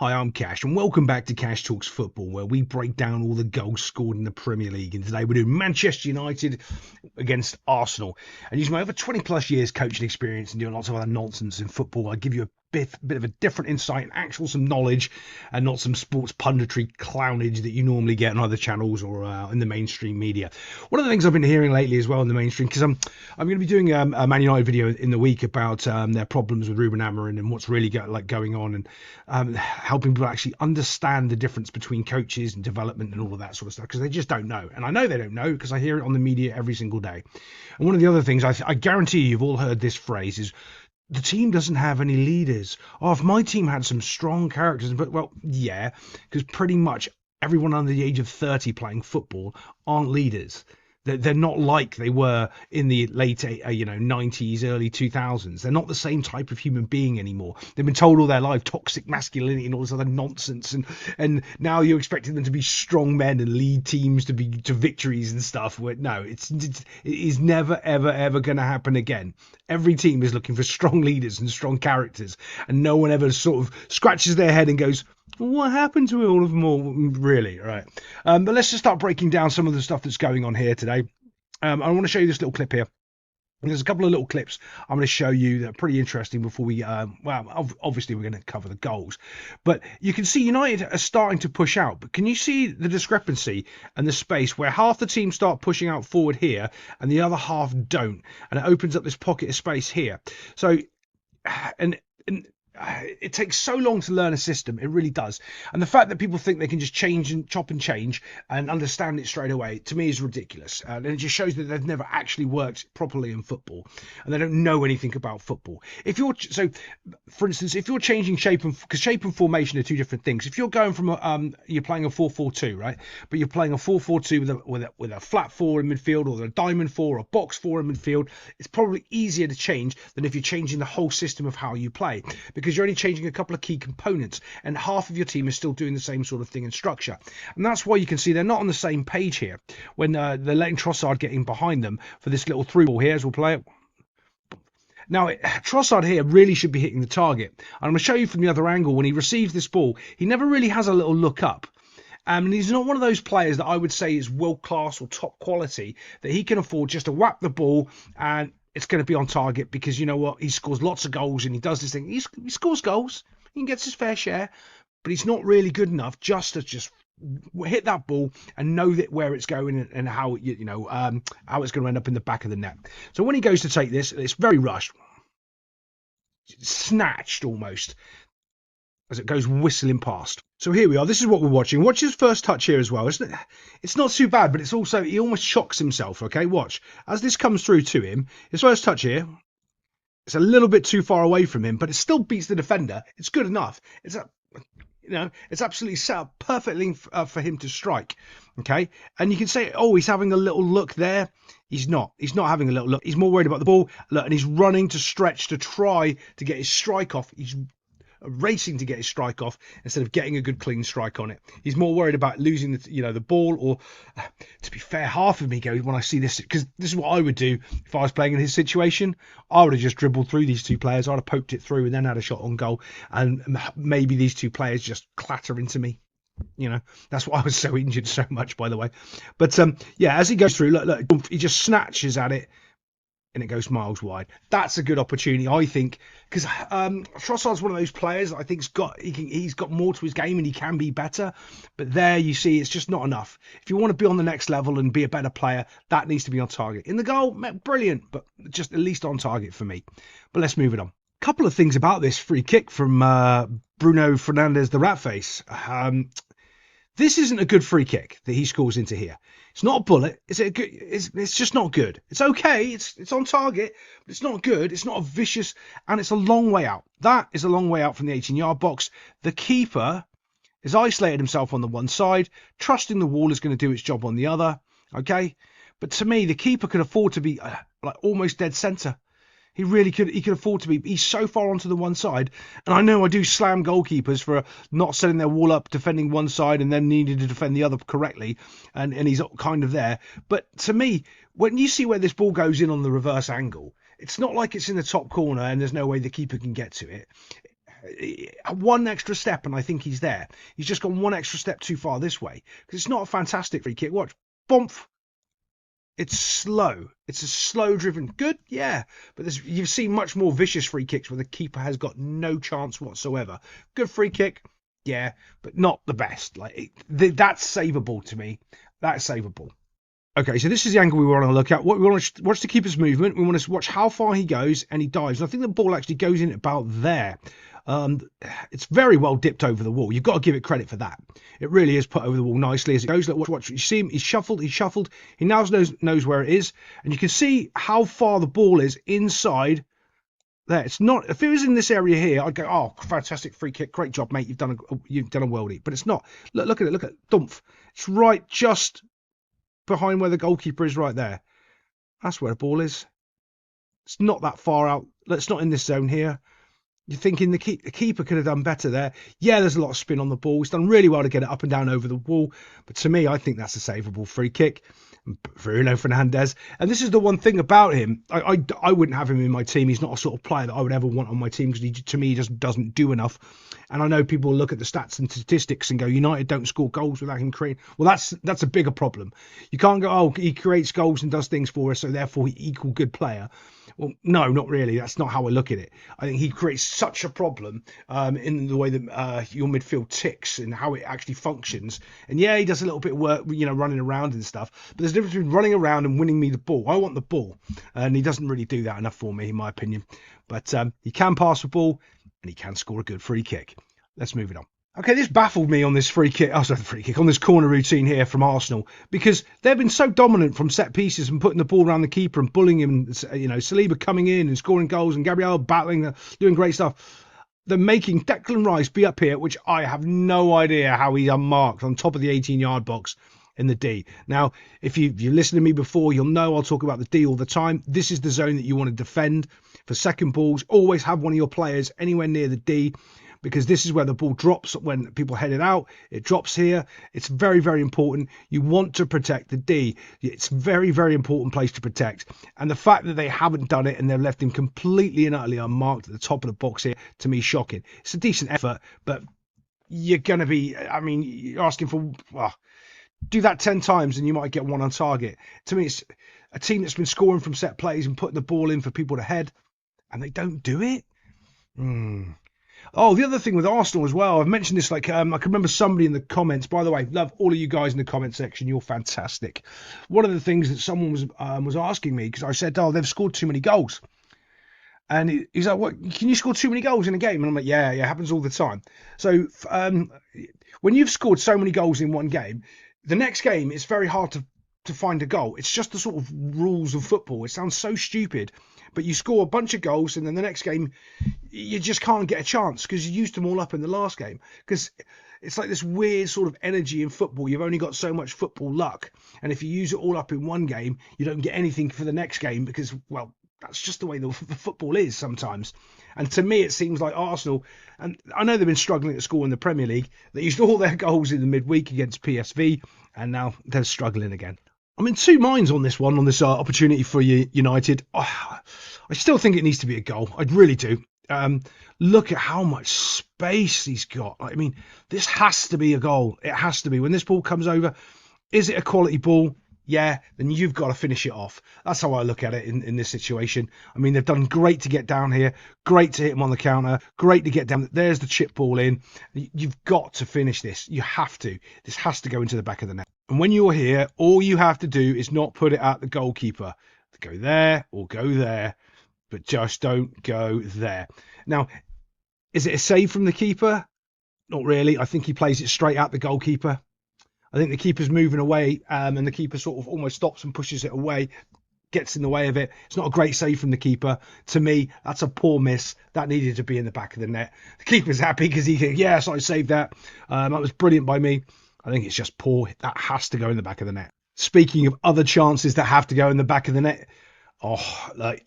Hi, I'm Cash, and welcome back to Cash Talks Football, where we break down all the goals scored in the Premier League. And today we're doing Manchester United against Arsenal. And using my over 20 plus years coaching experience and doing lots of other nonsense in football, I give you a bit of a different insight and actual some knowledge, and not some sports punditry clownage that you normally get on other channels or in the mainstream media. One of the things I've been hearing lately as well in the mainstream, because I'm going to be doing a Man United video in the week about their problems with Ruben Amorim and what's really going on, and helping people actually understand the difference between coaches and development and all of that sort of stuff, because they just don't know. And I know they don't know because I hear it on the media every single day. And one of the other things, I guarantee you've all heard this phrase, is the team doesn't have any leaders. Oh, if my team had some strong characters, but well, yeah, because pretty much everyone under the age of 30 playing football aren't leaders. They're not like they were in the late 90s, early 2000s. They're not the same type of human being anymore. They've been told all their life toxic masculinity and all this other nonsense, and now you're expecting them to be strong men and lead teams to victories and stuff. No, it is never ever going to happen again. Every team is looking for strong leaders and strong characters, and no one ever sort of scratches their head and goes, what happened to all of them all, really? Right. But let's just start breaking down some of the stuff that's going on here today. I want to show you this little clip here. There's a couple of little clips I'm going to show you that are pretty interesting before we, obviously we're going to cover the goals. But you can see United are starting to push out. But can you see the discrepancy and the space where half the team start pushing out forward here and the other half don't? And it opens up this pocket of space here. So, and it takes so long to learn a system. It really does. And the fact that people think they can just change and chop and change and understand it straight away, to me, is ridiculous. And it just shows that they've never actually worked properly in football, and they don't know anything about football. For instance, if you're changing shape and formation are two different things. If you're going from you're playing a 4-4-2, right? But you're playing a 4-4-2 with a flat four in midfield, or a diamond four, or a box four in midfield, it's probably easier to change than if you're changing the whole system of how you play, because you're only changing a couple of key components, and half of your team is still doing the same sort of thing in structure. And that's why you can see they're not on the same page here when they're letting Trossard get in behind them for this little through ball here, as we'll play it. Now, Trossard here really should be hitting the target. I'm going to show you from the other angle. When he receives this ball, he never really has a little look up. And he's not one of those players that I would say is world-class or top quality, that he can afford just to whack the ball and it's going to be on target, because you know what? He scores lots of goals and he does this thing. He scores goals. He gets his fair share, but he's not really good enough just to hit that ball and know that where it's going and how how it's going to end up in the back of the net. So when he goes to take this, it's very rushed, snatched almost, as it goes whistling past. So here we are. This is what we're watching. Watch his first touch here as well. It's not too bad, but it's also, he almost shocks himself. Okay, watch. As this comes through to him, his first touch here, it's a little bit too far away from him, but it still beats the defender. It's good enough. It's absolutely set up perfectly for him to strike. Okay, and you can say, oh, he's having a little look there. He's not having a little look. He's more worried about the ball. Look, and he's running to stretch to try to get his strike off. He's racing to get his strike off instead of getting a good clean strike on it. He's more worried about losing the ball, or to be fair, half of me goes when I see this, because this is what I would do if I was playing in his situation. I would have just dribbled through these two players. I'd have poked it through and then had a shot on goal, and maybe these two players just clatter into me. That's why I was so injured so much, by the way. But as he goes through, look, he just snatches at it and it goes miles wide. That's a good opportunity, I think, because Trossard's one of those players that I think he's got more to his game and he can be better. But there you see, it's just not enough. If you want to be on the next level and be a better player, that needs to be on target. In the goal, brilliant, but just at least on target for me. But let's move it on. Couple of things about this free kick from Bruno Fernandes, the rat face. This isn't a good free kick that he scores into here. It's not a bullet. It's just not good. It's okay. It's on target, but it's not good. It's not a vicious, and it's a long way out. That is a long way out from the 18-yard box. The keeper has isolated himself on the one side, trusting the wall is going to do its job on the other. Okay, but to me, the keeper could afford to be almost dead centre. He really could. He could afford to be. He's so far onto the one side. And I know I do slam goalkeepers for not setting their wall up, defending one side, and then needing to defend the other correctly. And he's kind of there. But to me, when you see where this ball goes in on the reverse angle, it's not like it's in the top corner and there's no way the keeper can get to it. one extra step and I think he's there. He's just gone one extra step too far this way, because it's not a fantastic free kick. Watch, bump. It's slow. It's a slow driven. Good, yeah. But you've seen much more vicious free kicks where the keeper has got no chance whatsoever. Good free kick, yeah, but not the best. That's savable to me. That's savable. Okay, so this is the angle we want to look at. What we want to watch the keeper's movement. We want to watch how far he goes and he dives. And I think the ball actually goes in about there. It's very well dipped over the wall. You've got to give it credit for that. It really is put over the wall nicely as it goes. Look, watch. You see him. He's shuffled. He now knows where it is, and you can see how far the ball is inside there. It's not. If it was in this area here, I'd go, "Oh, fantastic free kick! Great job, mate. You've done a worldie." But it's not. Look at it. Look at Dumpf. It's right just behind where the goalkeeper is, right there. That's where the ball is. It's not that far out. It's not in this zone here. You're thinking the keeper could have done better there. Yeah, there's a lot of spin on the ball. He's done really well to get it up and down over the wall. But to me, I think that's a savable free kick. Bruno Fernandes. And this is the one thing about him. I wouldn't have him in my team. He's not a sort of player that I would ever want on my team, because to me, he just doesn't do enough. And I know people look at the stats and statistics and go, United don't score goals without him creating. Well, that's a bigger problem. You can't go, oh, he creates goals and does things for us, so therefore he equal good player. Well, no, not really. That's not how I look at it. I think he creates such a problem in the way that your midfield ticks and how it actually functions. And yeah, he does a little bit of work, running around and stuff. But there's a difference between running around and winning me the ball. I want the ball. And he doesn't really do that enough for me, in my opinion. But he can pass the ball and he can score a good free kick. Let's move it on. Okay, this baffled me on this on this corner routine here from Arsenal, because they've been so dominant from set pieces and putting the ball around the keeper and bullying him. Saliba coming in and scoring goals and Gabriel battling, doing great stuff. They're making Declan Rice be up here, which I have no idea how he's unmarked on top of the 18-yard box in the D. Now, if you listened to me before, you'll know I'll talk about the D all the time. This is the zone that you want to defend. For second balls, always have one of your players anywhere near the D, because this is where the ball drops when people head it out. It drops here. It's very, very important. You want to protect the D. It's very, very important place to protect. And the fact that they haven't done it and they've left him completely and utterly unmarked at the top of the box here, to me, shocking. It's a decent effort, but you're going to be, you're asking for, do that 10 times and you might get one on target. To me, it's a team that's been scoring from set plays and putting the ball in for people to head, and they don't do it. Oh, the other thing with Arsenal as well, I've mentioned this, I can remember somebody in the comments, by the way, love all of you guys in the comment section, you're fantastic. One of the things that someone was asking me, because I said, oh, they've scored too many goals. And he's like, what, can you score too many goals in a game? And I'm like, yeah, it happens all the time. So when you've scored so many goals in one game, the next game, it's very hard to find a goal. It's just the sort of rules of football. It sounds so stupid, but you score a bunch of goals and then the next game you just can't get a chance because you used them all up in the last game. Because it's like this weird sort of energy in football. You've only got so much football luck, and if you use it all up in one game, you don't get anything for the next game, because, well, that's just the way the football is sometimes. And to me, it seems like Arsenal, and I know they've been struggling to score in the Premier League, they used all their goals in the midweek against PSV, and now they're struggling again. I'm in two minds on this one, on this opportunity for United. I still think it needs to be a goal. I really do. Look at how much space he's got. I mean, this has to be a goal. It has to be. When this ball comes over, is it a quality ball? Yeah, then you've got to finish it off. That's how I look at it in this situation. I mean, they've done great to get down here, great to hit him on the counter, great to get down. There's the chip ball in. You've got to finish this. You have to. This has to go into the back of the net. And when you're here, all you have to do is not put it at the goalkeeper. Go there or go there, but just don't go there. Now, is it a save from the keeper? Not really. I think he plays it straight at the goalkeeper. I think the keeper's moving away, and the keeper sort of almost stops and pushes it away, gets in the way of it. It's not a great save from the keeper. To me, that's a poor miss. That needed to be in the back of the net. The keeper's happy because he thinks, yes, I saved that. That was brilliant by me. I think it's just poor. That has to go in the back of the net. Speaking of other chances that have to go in the back of the net. Right.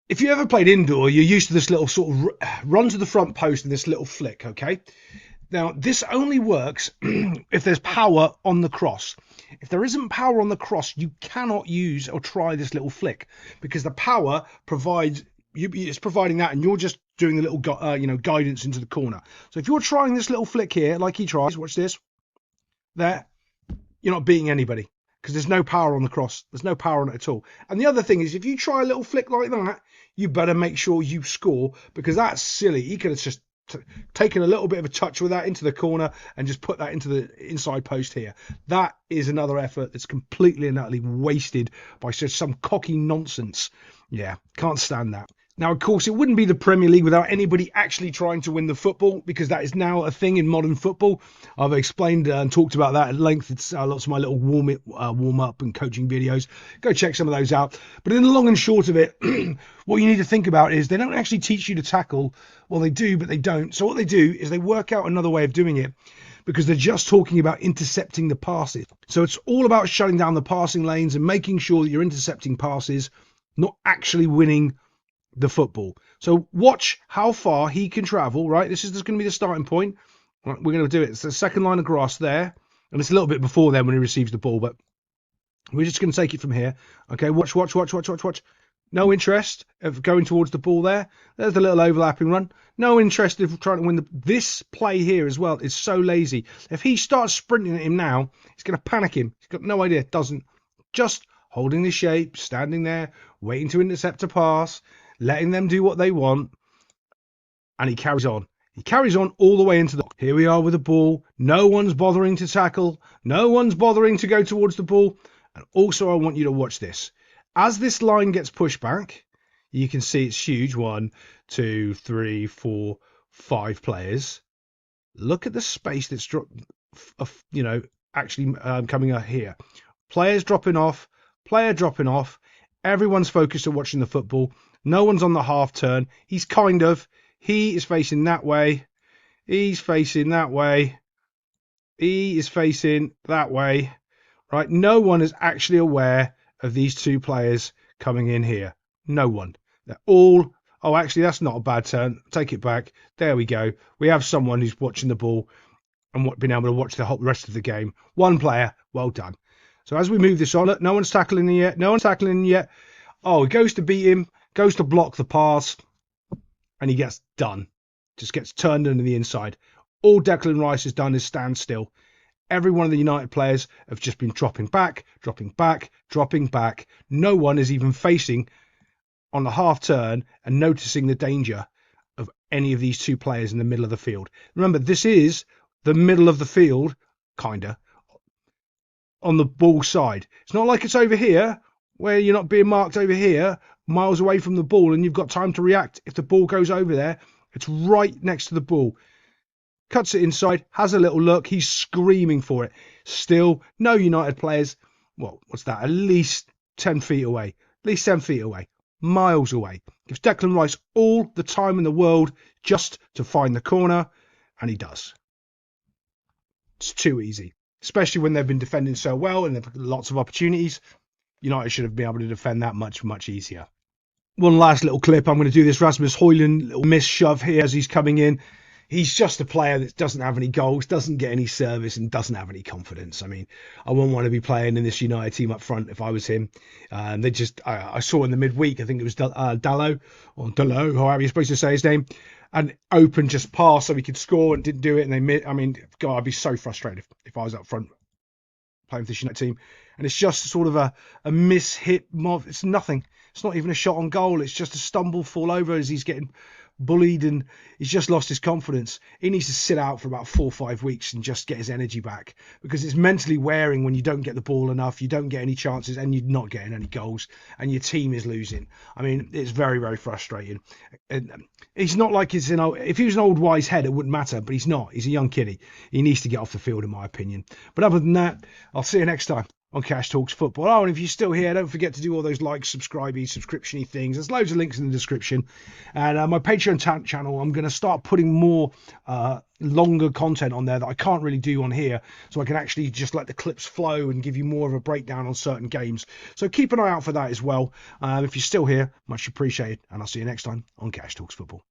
If you ever played indoor, you're used to this little sort of run to the front post and this little flick, okay? Now, this only works if there's power on the cross. If there isn't power on the cross, you cannot use or try this little flick, because the power provides, it's providing that, and you're just doing the little guidance into the corner. So if you're trying this little flick here, like he tries, watch this, there, you're not beating anybody because there's no power on the cross. There's no power on it at all. And the other thing is, if you try a little flick like that, you better make sure you score, because that's silly. He could have just taken a little bit of a touch with that into the corner and just put that into the inside post here. That is another effort that's completely and utterly wasted by just some cocky nonsense. Yeah, can't stand that. Now, of course, it wouldn't be the Premier League without anybody actually trying to win the football, because that is now a thing in modern football. I've explained and talked about that at length. It's lots of my little warm-up and coaching videos. Go check some of those out. But in the long and short of it, what you need to think about is they don't actually teach you to tackle. Well, they do, but they don't. So what they do is they work out another way of doing it, because they're just talking about intercepting the passes. So it's all about shutting down the passing lanes and making sure that you're intercepting passes, not actually winning the football. So watch how far he can travel, right? This is just going to be the starting point. Right, we're going to do it. It's the second line of grass there, and it's a little bit before then when he receives the ball, but we're just going to take it from here. Okay, watch. No interest of going towards the ball there. There's the little overlapping run. No interest of trying to win this play here as well. It's so lazy. If he starts sprinting at him now, he's going to panic him. He's got no idea. Doesn't. Just holding the shape, standing there, waiting to intercept a pass, letting them do what they want, and he carries on. He carries on all the way into the... Here we are with the ball. No one's bothering to tackle. No one's bothering to go towards the ball. And also, I want you to watch this. As this line gets pushed back, you can see it's huge. 1, 2, 3, 4, 5 players. Look at the space that's actually coming out here. Players dropping off. Player dropping off. Everyone's focused on watching the football. No one's on the half turn. He is facing that way. He's facing that way. He is facing that way. Right? No one is actually aware of these two players coming in here. No one. They're all... Oh, actually, that's not a bad turn. Take it back. There we go. We have someone who's watching the ball and been able to watch the whole rest of the game. One player. Well done. So as we move this on, look, no one's tackling him yet. No one's tackling him yet. Oh, he goes to beat him. Goes to block the pass, and he gets done. Just gets turned into the inside. All Declan Rice has done is stand still. Every one of the United players have just been dropping back. No one is even facing on the half turn and noticing the danger of any of these two players in the middle of the field. Remember, this is the middle of the field, kinda, on the ball side. It's not like it's over here, where you're not being marked over here, miles away from the ball, and you've got time to react. If the ball goes over there, it's right next to the ball. Cuts it inside, has a little look. He's screaming for it. Still, no United players. Well, what's that? At least 10 feet away. At least 10 feet away. Miles away. Gives Declan Rice all the time in the world just to find the corner, and he does. It's too easy. Especially when they've been defending so well and they've got lots of opportunities. United should have been able to defend that much easier. One last little clip. I'm going to do this Rasmus Højlund little miss shove here as he's coming in. He's just a player that doesn't have any goals, doesn't get any service, and doesn't have any confidence. I mean, I wouldn't want to be playing in this United team up front if I was him. I saw in the midweek, I think it was Dalot, however you're supposed to say his name, an open just pass so he could score and didn't do it. And God, I'd be so frustrated if I was up front playing for this United team. And it's just sort of a miss-hit mob. It's nothing. It's not even a shot on goal. It's just a stumble, fall over as he's getting bullied, and he's just lost his confidence. He needs to sit out for about 4 or 5 weeks and just get his energy back, because it's mentally wearing when you don't get the ball enough, you don't get any chances, and you're not getting any goals, and your team is losing. I mean, it's very, very frustrating. And he's not like he's if he was an old wise head, it wouldn't matter, but he's not. He's a young kiddie. He needs to get off the field, in my opinion. But other than that, I'll see you next time on Cash Talks Football. Oh, and if you're still here, don't forget to do all those like, subscription-y things. There's loads of links in the description. And my Patreon channel, I'm going to start putting more longer content on there that I can't really do on here. So I can actually just let the clips flow and give you more of a breakdown on certain games. So keep an eye out for that as well. If you're still here, much appreciated. And I'll see you next time on Cash Talks Football.